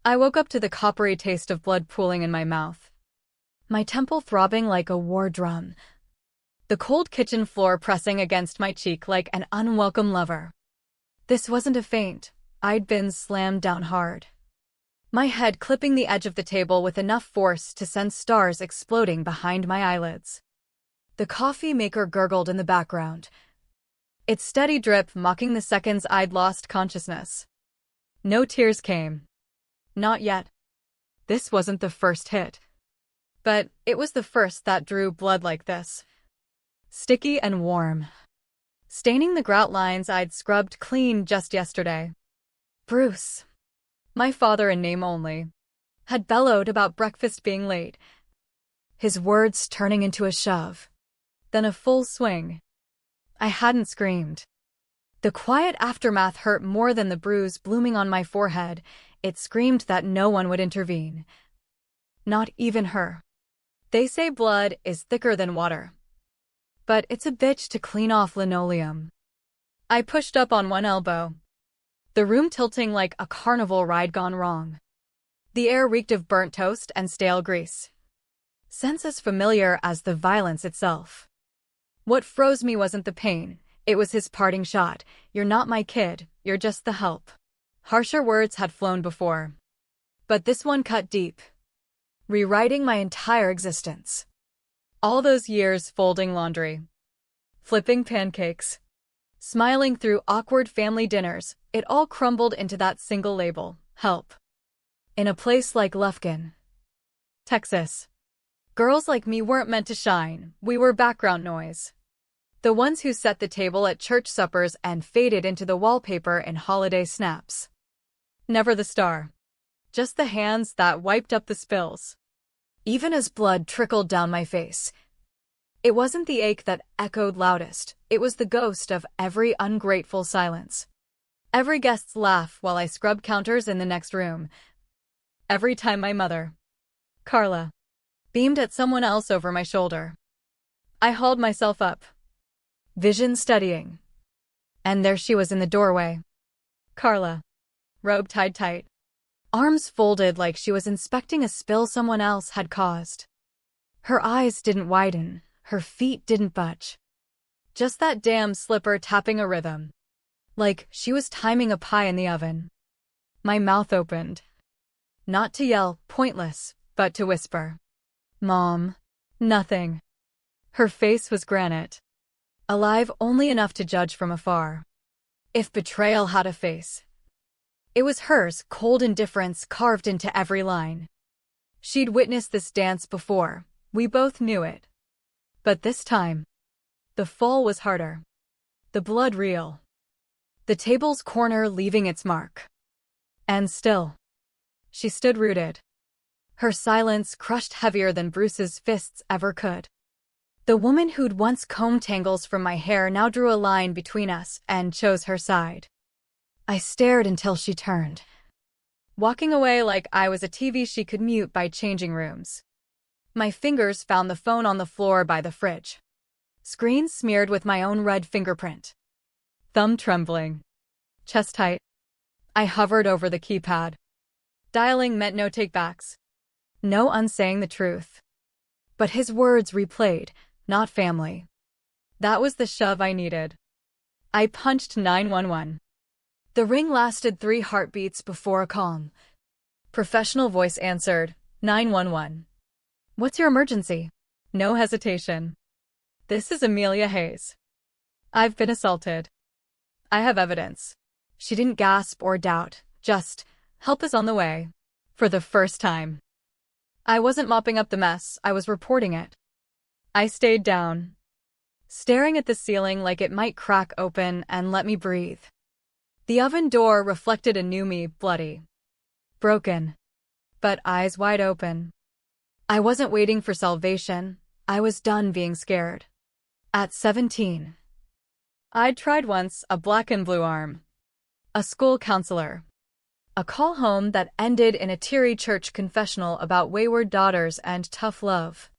I woke up to the coppery taste of blood pooling in my mouth, my temple throbbing like a war drum, the cold kitchen floor pressing against my cheek like an unwelcome lover. This wasn't a feint. I'd been slammed down hard, my head clipping the edge of the table with enough force to send stars exploding behind my eyelids. The coffee maker gurgled in the background, its steady drip mocking the seconds I'd lost consciousness. No tears came. Not yet. This wasn't the first hit. But it was the first that drew blood like this. Sticky and warm, staining the grout lines I'd scrubbed clean just yesterday. Bruce, my father in name only, had bellowed about breakfast being late, his words turning into a shove, then a full swing. I hadn't screamed. The quiet aftermath hurt more than the bruise blooming on my forehead. It screamed that no one would intervene. Not even her. They say blood is thicker than water, but it's a bitch to clean off linoleum. I pushed up on one elbow, the room tilting like a carnival ride gone wrong. The air reeked of burnt toast and stale grease, scents as familiar as the violence itself. What froze me wasn't the pain, it was his parting shot. You're not my kid, you're just the help. Harsher words had flown before, but this one cut deep, rewriting my entire existence. All those years folding laundry, flipping pancakes, smiling through awkward family dinners, it all crumbled into that single label, help. In a place like Lufkin, Texas, girls like me weren't meant to shine, we were background noise. The ones who set the table at church suppers and faded into the wallpaper in holiday snaps. Never the star. Just the hands that wiped up the spills. Even as blood trickled down my face. It wasn't the ache that echoed loudest, it was the ghost of every ungrateful silence. Every guest's laugh while I scrubbed counters in the next room. Every time my mother, Carla, beamed at someone else over my shoulder. I hauled myself up, vision steadying. And there she was in the doorway. Carla, robe tied tight, arms folded like she was inspecting a spill someone else had caused. Her eyes didn't widen, her feet didn't budge. Just that damn slipper tapping a rhythm, like she was timing a pie in the oven. My mouth opened. Not to yell, pointless, but to whisper. Mom. Nothing. Her face was granite, alive only enough to judge from afar. If betrayal had a face, it was hers, cold indifference carved into every line. She'd witnessed this dance before, we both knew it. But this time, the fall was harder. The blood real. The table's corner leaving its mark. And still, she stood rooted. Her silence crushed heavier than Bruce's fists ever could. The woman who'd once combed tangles from my hair now drew a line between us and chose her side. I stared until she turned, walking away like I was a TV she could mute by changing rooms. My fingers found the phone on the floor by the fridge, screen smeared with my own red fingerprint. Thumb trembling, chest tight. I hovered over the keypad. Dialing meant no takebacks, no unsaying the truth. But his words replayed, not family. That was the shove I needed. I punched 911. The ring lasted 3 heartbeats before a calm, professional voice answered, 911. What's your emergency? No hesitation. This is Amelia Hayes. I've been assaulted. I have evidence. She didn't gasp or doubt, just, help is on the way. For the first time. I wasn't mopping up the mess, I was reporting it. I stayed down, staring at the ceiling like it might crack open and let me breathe. The oven door reflected a new me, bloody, broken, but eyes wide open. I wasn't waiting for salvation, I was done being scared. At 17, I'd tried once a black and blue arm, a school counselor, a call home that ended in a teary church confessional about wayward daughters and tough love.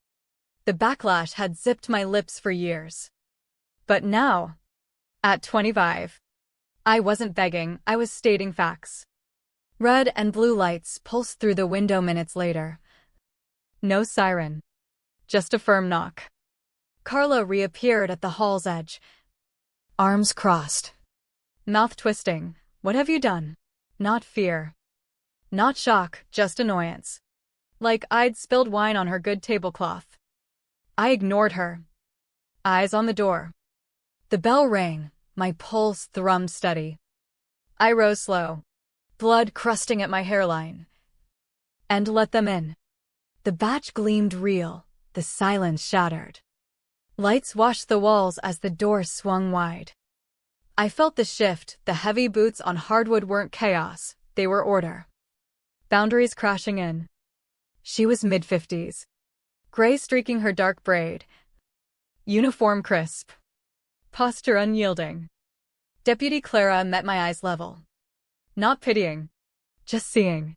The backlash had zipped my lips for years. But now, at 25, I wasn't begging, I was stating facts. Red and blue lights pulsed through the window minutes later. No siren. Just a firm knock. Carla reappeared at the hall's edge. Arms crossed. Mouth twisting. What have you done? Not fear. Not shock, just annoyance. Like I'd spilled wine on her good tablecloth. I ignored her. Eyes on the door. The bell rang. My pulse thrummed steady. I rose slow, blood crusting at my hairline, and let them in. The badge gleamed real, the silence shattered. Lights washed the walls as the door swung wide. I felt the shift. The heavy boots on hardwood weren't chaos, they were order. Boundaries crashing in. She was mid-50s. Gray streaking her dark braid. Uniform crisp. Posture unyielding. Deputy Clara met my eyes level. Not pitying. Just seeing.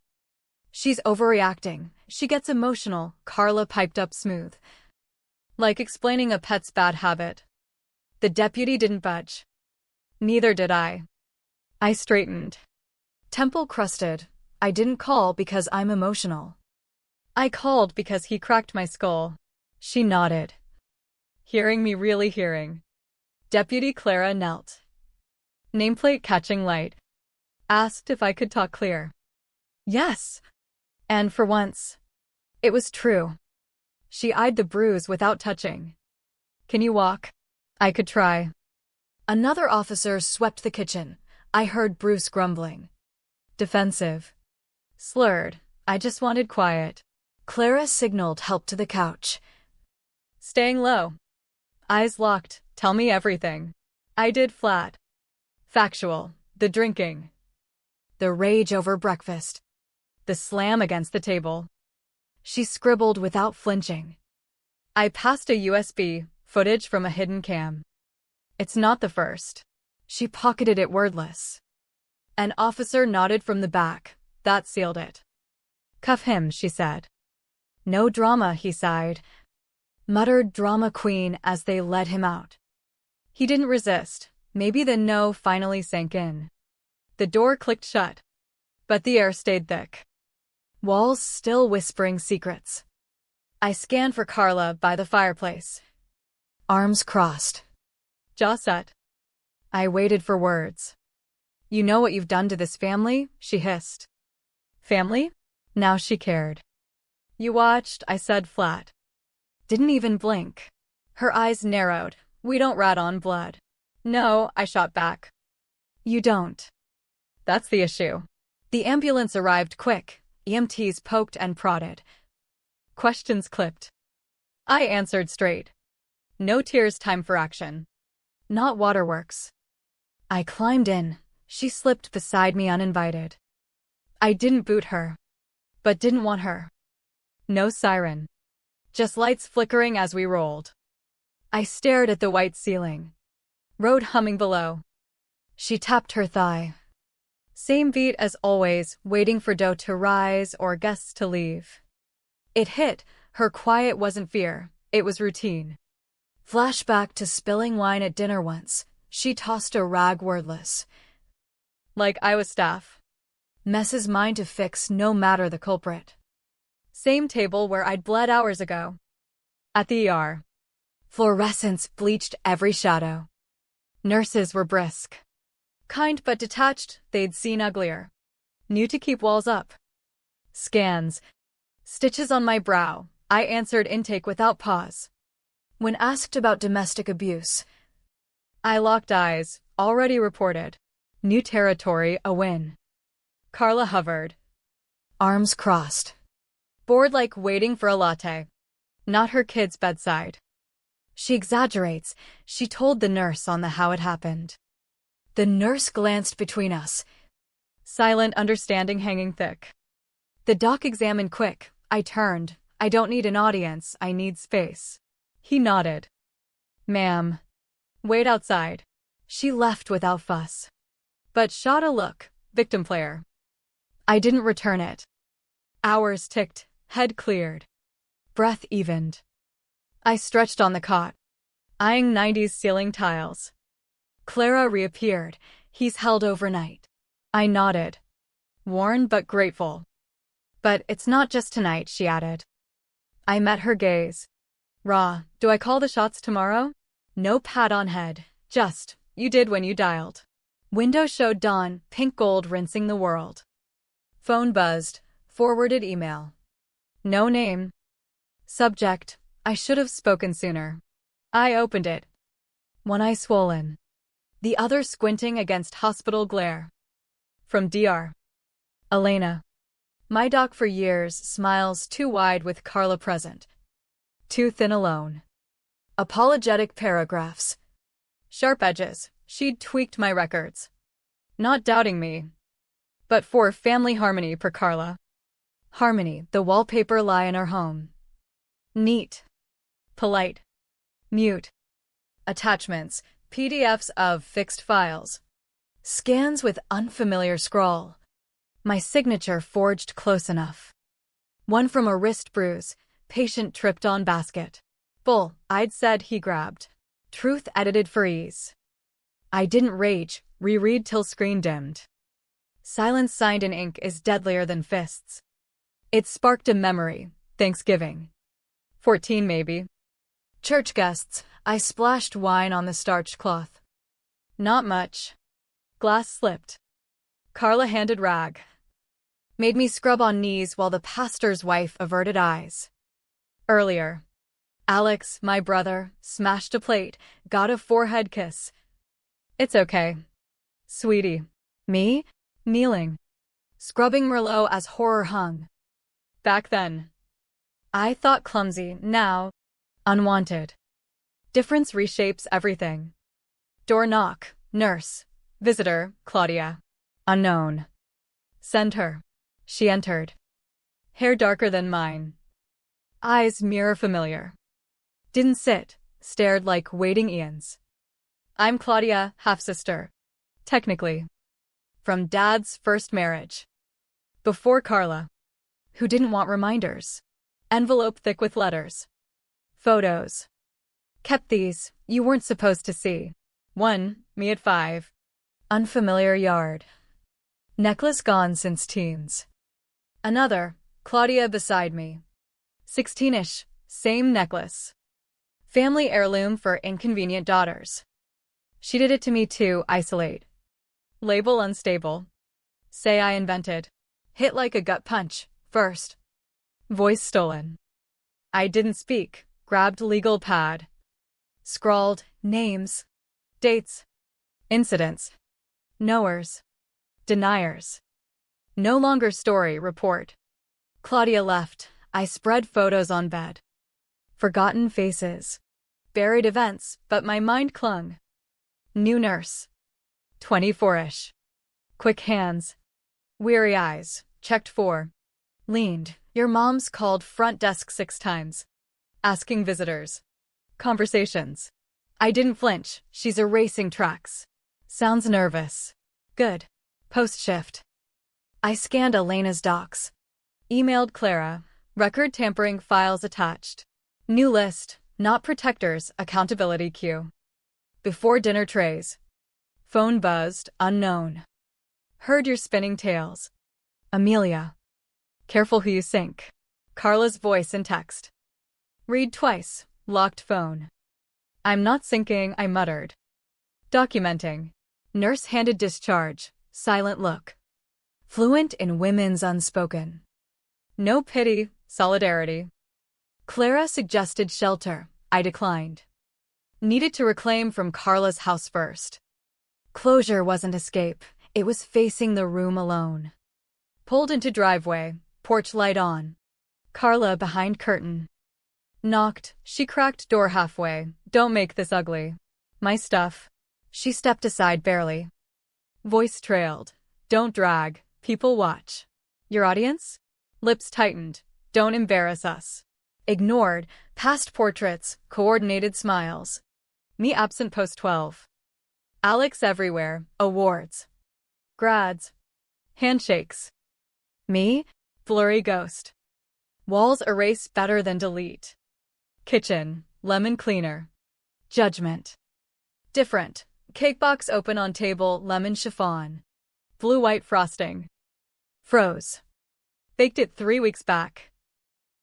She's overreacting. She gets emotional, Carla piped up smooth. Like explaining a pet's bad habit. The deputy didn't budge. Neither did I. I straightened. Temple crusted. I didn't call because I'm emotional. I called because he cracked my skull. She nodded. Hearing me really hearing. Deputy Clara knelt. Nameplate catching light. Asked if I could talk clear. Yes. And for once, it was true. She eyed the bruise without touching. Can you walk? I could try. Another officer swept the kitchen. I heard Bruce grumbling. Defensive. Slurred. I just wanted quiet. Clara signaled help to the couch. Staying low. Eyes locked. Tell me everything. I did flat. Factual. The drinking. The rage over breakfast. The slam against the table. She scribbled without flinching. I passed a USB, footage from a hidden cam. It's not the first. She pocketed it wordless. An officer nodded from the back. That sealed it. Cuff him, she said. No drama, he sighed. Muttered drama queen as they led him out. He didn't resist. Maybe the no finally sank in. The door clicked shut. But the air stayed thick. Walls still whispering secrets. I scanned for Carla by the fireplace. Arms crossed. Jaw set. I waited for words. You know what you've done to this family? She hissed. Family? Now she cared. You watched, I said flat. Didn't even blink. Her eyes narrowed. We don't rat on blood. No, I shot back. You don't. That's the issue. The ambulance arrived quick. EMTs poked and prodded. Questions clipped. I answered straight. No tears, time for action. Not waterworks. I climbed in. She slipped beside me uninvited. I didn't boot her. But didn't want her. No siren. Just lights flickering as we rolled. I stared at the white ceiling. Road humming below. She tapped her thigh. Same beat as always, waiting for dough to rise or guests to leave. It hit. Her quiet wasn't fear. It was routine. Flashback to spilling wine at dinner once. She tossed a rag wordless. Like I was staff. Messes mine to fix no matter the culprit. Same table where I'd bled hours ago. At the ER. Fluorescence bleached every shadow. Nurses were brisk. Kind but detached, they'd seen uglier. Knew to keep walls up. Scans. Stitches on my brow. I answered intake without pause. When asked about domestic abuse, I locked eyes. Already reported. New territory, a win. Carla hovered. Arms crossed. Bored like waiting for a latte. Not her kid's bedside. She exaggerates. She told the nurse on the how it happened. The nurse glanced between us. Silent understanding hanging thick. The doc examined quick. I turned. I don't need an audience, I need space. He nodded. Ma'am. Wait outside. She left without fuss. But shot a look. Victim player. I didn't return it. Hours ticked. Head cleared. Breath evened. I stretched on the cot. Eyeing 90s ceiling tiles. Clara reappeared. He's held overnight. I nodded. Worn but grateful. But it's not just tonight, she added. I met her gaze. Raw, do I call the shots tomorrow? No pat on head, just, you did when you dialed. Window showed dawn, pink gold rinsing the world. Phone buzzed, forwarded email. No name. Subject, I should have spoken sooner. I opened it. One eye swollen. The other squinting against hospital glare. From DR. Elena. My doc for years, smiles too wide with Carla present. Too thin alone. Apologetic paragraphs. Sharp edges, she'd tweaked my records. Not doubting me. But for family harmony per Carla. Harmony, the wallpaper lie in her home. Neat. Polite. Mute. Attachments, PDFs of fixed files. Scans with unfamiliar scrawl. My signature forged close enough. One from a wrist bruise, patient tripped on basket. Bull, I'd said he grabbed. Truth edited for ease. I didn't rage, reread till screen dimmed. Silence signed in ink is deadlier than fists. It sparked a memory, Thanksgiving. 14 maybe. Church guests, I splashed wine on the starched cloth. Not much. Glass slipped. Carla handed rag. Made me scrub on knees while the pastor's wife averted eyes. Earlier. Alex, my brother, smashed a plate, got a forehead kiss. It's okay. Sweetie. Me? Kneeling. Scrubbing Merlot as horror hung. Back then. I thought clumsy, now. Unwanted. Difference reshapes everything. Door knock, nurse. Visitor, Claudia. Unknown. Send her. She entered. Hair darker than mine. Eyes mirror familiar. Didn't sit, stared like waiting Ians. I'm Claudia, half-sister. Technically. From Dad's first marriage. Before Carla. Who didn't want reminders. Envelope thick with letters. Photos. Kept these, you weren't supposed to see. One, me at 5. Unfamiliar yard. Necklace gone since teens. Another, Claudia beside me. 16-ish, same necklace. Family heirloom for inconvenient daughters. She did it to me too, isolate. Label unstable. Say I invented. Hit like a gut punch, first. Voice stolen. I didn't speak, grabbed legal pad. Scrawled, names. Dates. Incidents. Knowers. Deniers. No longer story, report. Claudia left. I spread photos on bed. Forgotten faces. Buried events, but my mind clung. New nurse. 24-ish. Quick hands. Weary eyes. Checked 4. Leaned. Your mom's called front desk 6 times. Asking visitors. Conversations. I didn't flinch. She's erasing tracks. Sounds nervous. Good. Post shift. I scanned Elena's docs. Emailed Clara. Record tampering files attached. New list. Not protectors. Accountability queue. Before dinner trays. Phone buzzed. Unknown. Heard your spinning tales. Amelia. Careful who you sink. Carla's voice in text. Read twice. Locked phone. I'm not sinking, I muttered. Documenting. Nurse handed discharge. Silent look. Fluent in women's unspoken. No pity, solidarity. Clara suggested shelter. I declined. Needed to reclaim from Carla's house first. Closure wasn't escape. It was facing the room alone. Pulled into driveway. Porch light on. Carla behind curtain. Knocked. She cracked door halfway. Don't make this ugly. My stuff. She stepped aside barely. Voice trailed. Don't drag. People watch. Your audience? Lips tightened. Don't embarrass us. Ignored. Past portraits. Coordinated smiles. Me absent post 12. Alex everywhere. Awards. Grads. Handshakes. Me? Blurry ghost. Walls erase better than delete. Kitchen. Lemon cleaner. Judgment. Different. Cake box open on table. Lemon chiffon. Blue-white frosting. Froze. Baked it 3 weeks back.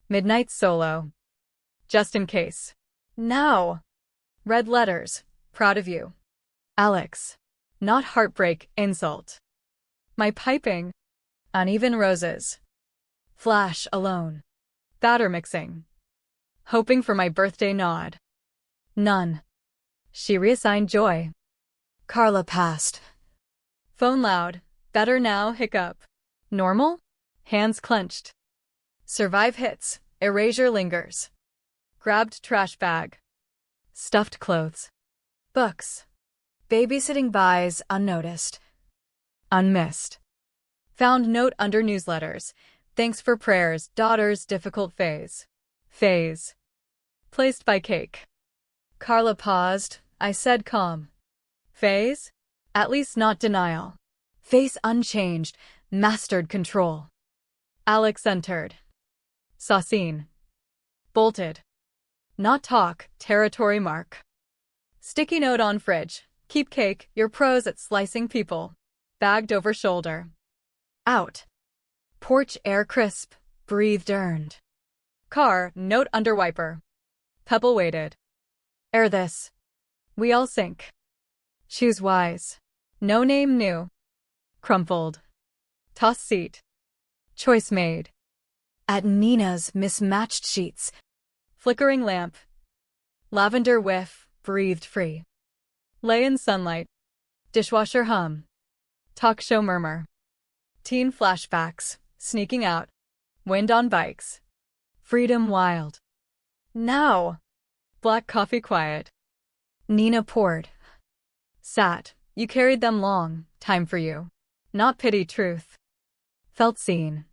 Midnight solo. Just in case. Now. Red letters. Proud of you. Alex. Not heartbreak, insult. My piping. Uneven roses. Flash alone. Batter mixing. Hoping for my birthday nod. None. She reassigned joy. Carla passed. Phone loud. Better now, hiccup. Normal? Hands clenched. Survive hits. Erasure lingers. Grabbed trash bag. Stuffed clothes. Books. Babysitting buys unnoticed. Unmissed. Found note under newsletters. Thanks for prayers, daughter's difficult phase. Phase. Placed by cake. Carla paused. I said calm. Phase? At least not denial. Face unchanged. Mastered control. Alex entered. Saw scene. Bolted. Not talk, territory mark. Sticky note on fridge. Keep cake, you're pros at slicing people. Bagged over shoulder. Out. Porch air crisp, breathed earned. Car, note under wiper. Pebble weighted. Air this. We all sink. Choose wise. No name new. Crumpled. Toss seat. Choice made. At Nina's mismatched sheets. Flickering lamp. Lavender whiff, breathed free. Lay in sunlight. Dishwasher hum. Talk show murmur. Teen flashbacks, sneaking out. Wind on bikes. Freedom wild. Now. Black coffee quiet. Nina poured. Sat. You carried them long. Time for you. Not pity, truth. Felt seen.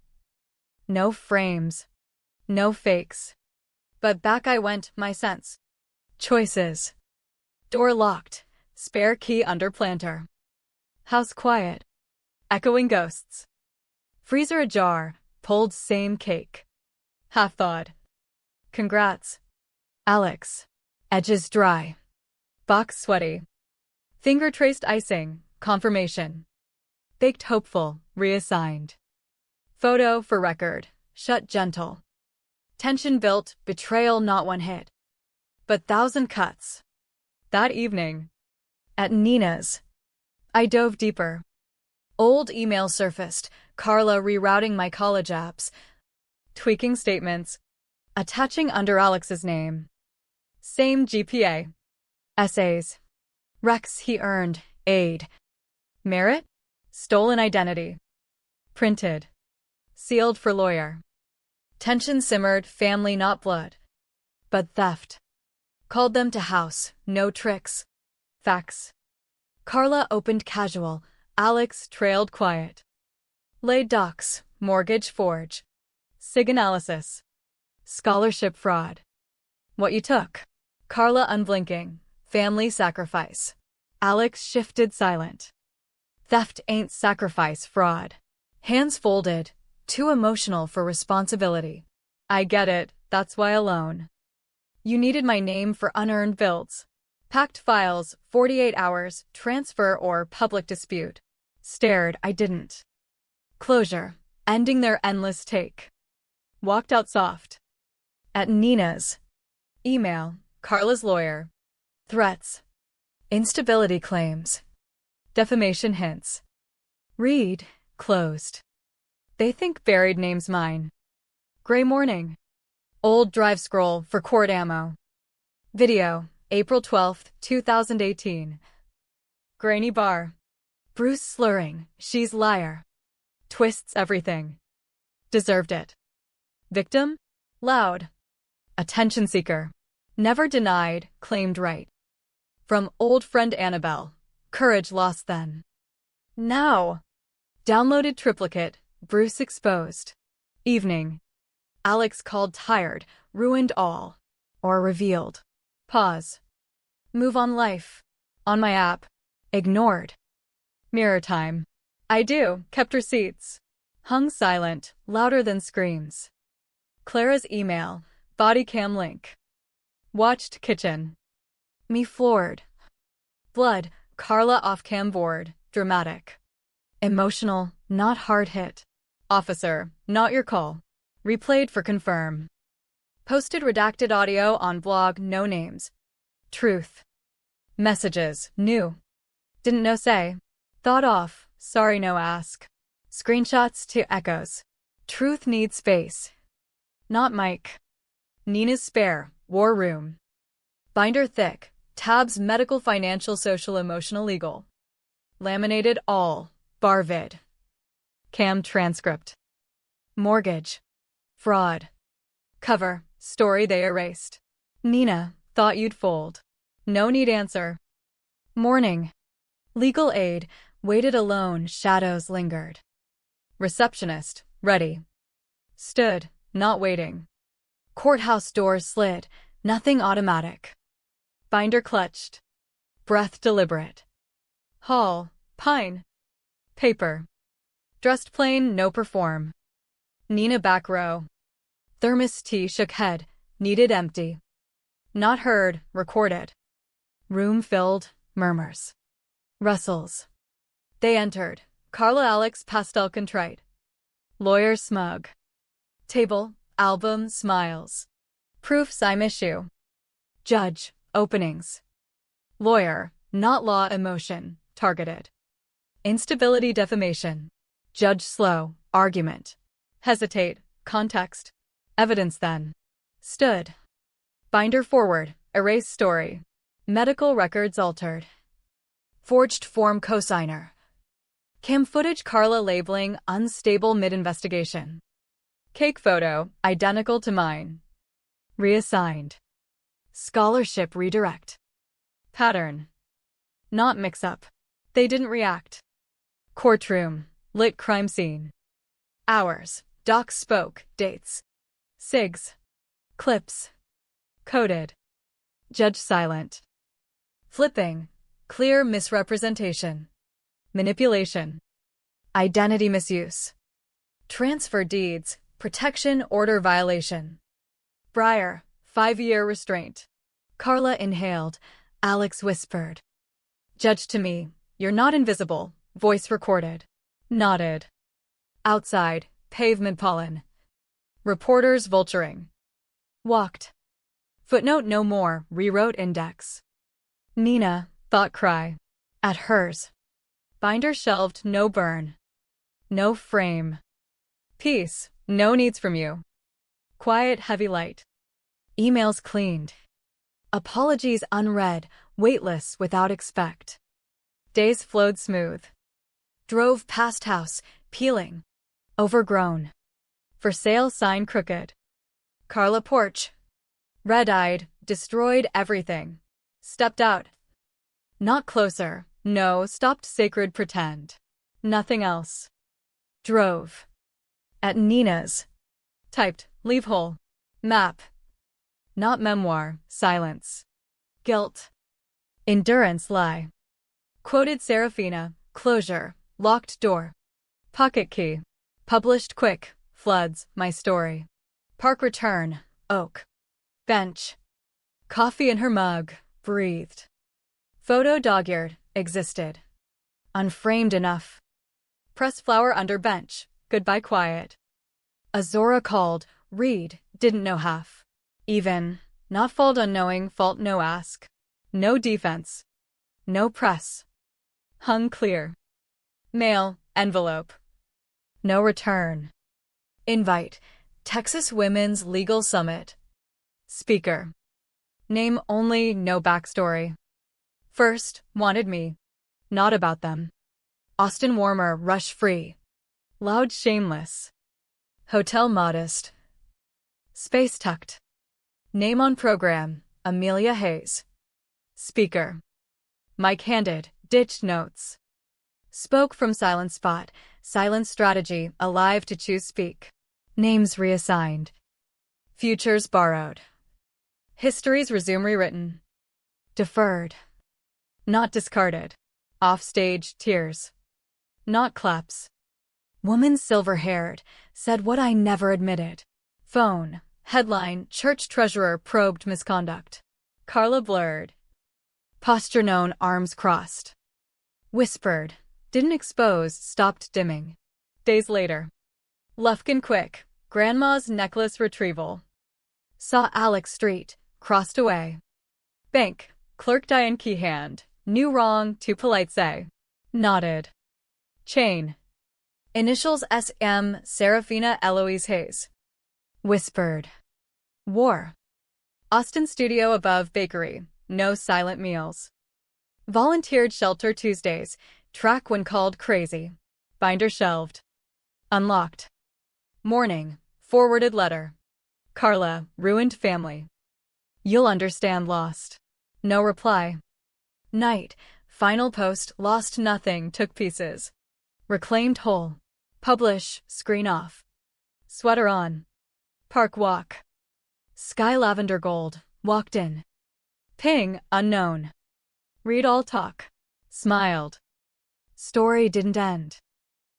No frames. No fakes. But back I went, my sense. Choices. Door locked. Spare key under planter. House quiet. Echoing ghosts. Freezer ajar. Pulled same cake. Half thawed. Congrats. Alex. Edges dry. Box sweaty. Finger traced icing. Confirmation. Baked hopeful. Reassigned. Photo for record. Shut gentle. Tension built. Betrayal not one hit. But 1,000 cuts. That evening. At Nina's. I dove deeper. Old email surfaced. Carla rerouting my college apps. Tweaking statements. Attaching under Alex's name. Same GPA. Essays. Recs he earned. Aid. Merit? Stolen identity. Printed. Sealed for lawyer. Tension simmered, family not blood. But theft. Called them to house, no tricks. Facts. Carla opened casual, Alex trailed quiet. Laid docs, mortgage forge. SIG analysis. Scholarship fraud. What you took. Carla unblinking, family sacrifice. Alex shifted silent. Theft ain't sacrifice, fraud. Hands folded, too emotional for responsibility. I get it, that's why alone. You needed my name for unearned bills. Packed files, 48 hours, transfer or public dispute. Stared, I didn't. Closure, ending their endless take. Walked out soft. At Nina's. Email, Carla's lawyer. Threats. Instability claims. Defamation hints. Read, closed. They think buried name's mine. Gray morning. Old drive scroll for cord ammo. Video, April 12, 2018. Grainy bar. Bruce slurring, she's liar. Twists everything. Deserved it. Victim? Loud. Attention seeker. Never denied, claimed right. From old friend Annabelle. Courage lost then. Now. Downloaded triplicate. Bruce exposed. Evening. Alex called tired, ruined all. Or revealed. Pause. Move on life. On my app. Ignored. Mirror time. I do, kept receipts. Hung silent, louder than screams. Clara's email, body cam link. Watched kitchen. Me floored. Blood, Carla off cam board, dramatic. Emotional, not hard hit. Officer, not your call. Replayed for confirm. Posted redacted audio on blog, no names. Truth. Messages, new. Didn't know say. Thought off, sorry no ask. Screenshots to echoes. Truth needs space. Not Mike. Nina's spare, war room. Binder thick, tabs medical, financial, social, emotional, legal. Laminated all, bar vid. Cam transcript. Mortgage. Fraud. Cover, story they erased. Nina, thought you'd fold. No need answer. Morning. Legal aid, waited alone, shadows lingered. Receptionist, ready. Stood, not waiting. Courthouse doors slid, nothing automatic. Binder clutched. Breath deliberate. Hall, pine. Paper. Dressed plain, no perform. Nina back row. Thermos tea shook head, needed empty. Not heard, recorded. Room filled, murmurs. Rustles. They entered. Carla, Alex, pastel contrite. Lawyer smug. Table, album, smiles. Proof, sime issue. Judge, openings. Lawyer, not law, emotion, targeted. Instability, defamation. Judge slow, argument. Hesitate, context. Evidence then. Stood. Binder forward, erase story. Medical records altered. Forged form cosigner. Cam footage, Carla labeling unstable mid-investigation. Cake photo, identical to mine. Reassigned. Scholarship redirect. Pattern. Not mix-up. They didn't react. Courtroom, lit crime scene. Hours, doc spoke, dates. SIGs. Clips. Coded. Judge silent. Flipping, clear misrepresentation. Manipulation. Identity misuse. Transfer deeds, protection order violation. Breyer, 5-year restraint. Carla inhaled, Alex whispered. Judge to me, you're not invisible, voice recorded. Nodded. Outside, pavement pollen. Reporters vulturing. Walked. Footnote no more, rewrote index. Nina, thought cry. At hers. Binder shelved, no burn. No frame. Peace, no needs from you. Quiet, heavy light. Emails cleaned. Apologies unread, weightless without expect. Days flowed smooth. Drove past house, peeling. Overgrown. For sale sign crooked. Carla porch. Red-eyed, destroyed everything. Stepped out. Not closer, no, stopped sacred pretend. Nothing else. Drove. At Nina's. Typed, leave hole. Map. Not memoir, silence. Guilt. Endurance lie. Quoted Serafina, closure, locked door. Pocket key. Published quick, floods, my story. Park return, oak. Bench. Coffee in her mug, breathed. Photo dog-eared, existed. Unframed enough. Press flower under bench, goodbye quiet. Azora called, read, didn't know half. Even, not fault unknowing, fault no ask. No defense. No press. Hung clear. Mail, envelope. No return. Invite, Texas Women's Legal Summit. Speaker. Name only, no backstory. First, wanted me. Not about them. Austin Warmer, rush free. Loud shameless. Hotel modest. Space tucked. Name on program, Amelia Hayes. Speaker. Mic handed, ditched notes. Spoke from silent spot, silent strategy, alive to choose speak. Names reassigned. Futures borrowed. Histories resume rewritten. Deferred. Not discarded. Offstage, tears. Not claps. Woman silver-haired, said what I never admitted. Phone. Headline, church treasurer probed misconduct. Carla blurred. Posture known, arms crossed. Whispered. Didn't expose, stopped dimming. Days later. Lufkin quick. Grandma's necklace retrieval. Saw Alex Street. Crossed away. Bank. Clerk Diane key hand. Knew wrong, too polite say. Nodded. Chain. Initials SM. Serafina Eloise Hayes. Whispered. War. Austin studio above bakery. No silent meals. Volunteered shelter Tuesdays. Track when called crazy. Binder shelved. Unlocked. Morning. Forwarded letter. Carla, ruined family. You'll understand lost. No reply. Night. Final post, lost nothing, took pieces. Reclaimed whole. Publish, screen off. Sweater on. Park walk. Sky lavender gold, walked in. Ping, unknown. Read all talk. Smiled. Story didn't end.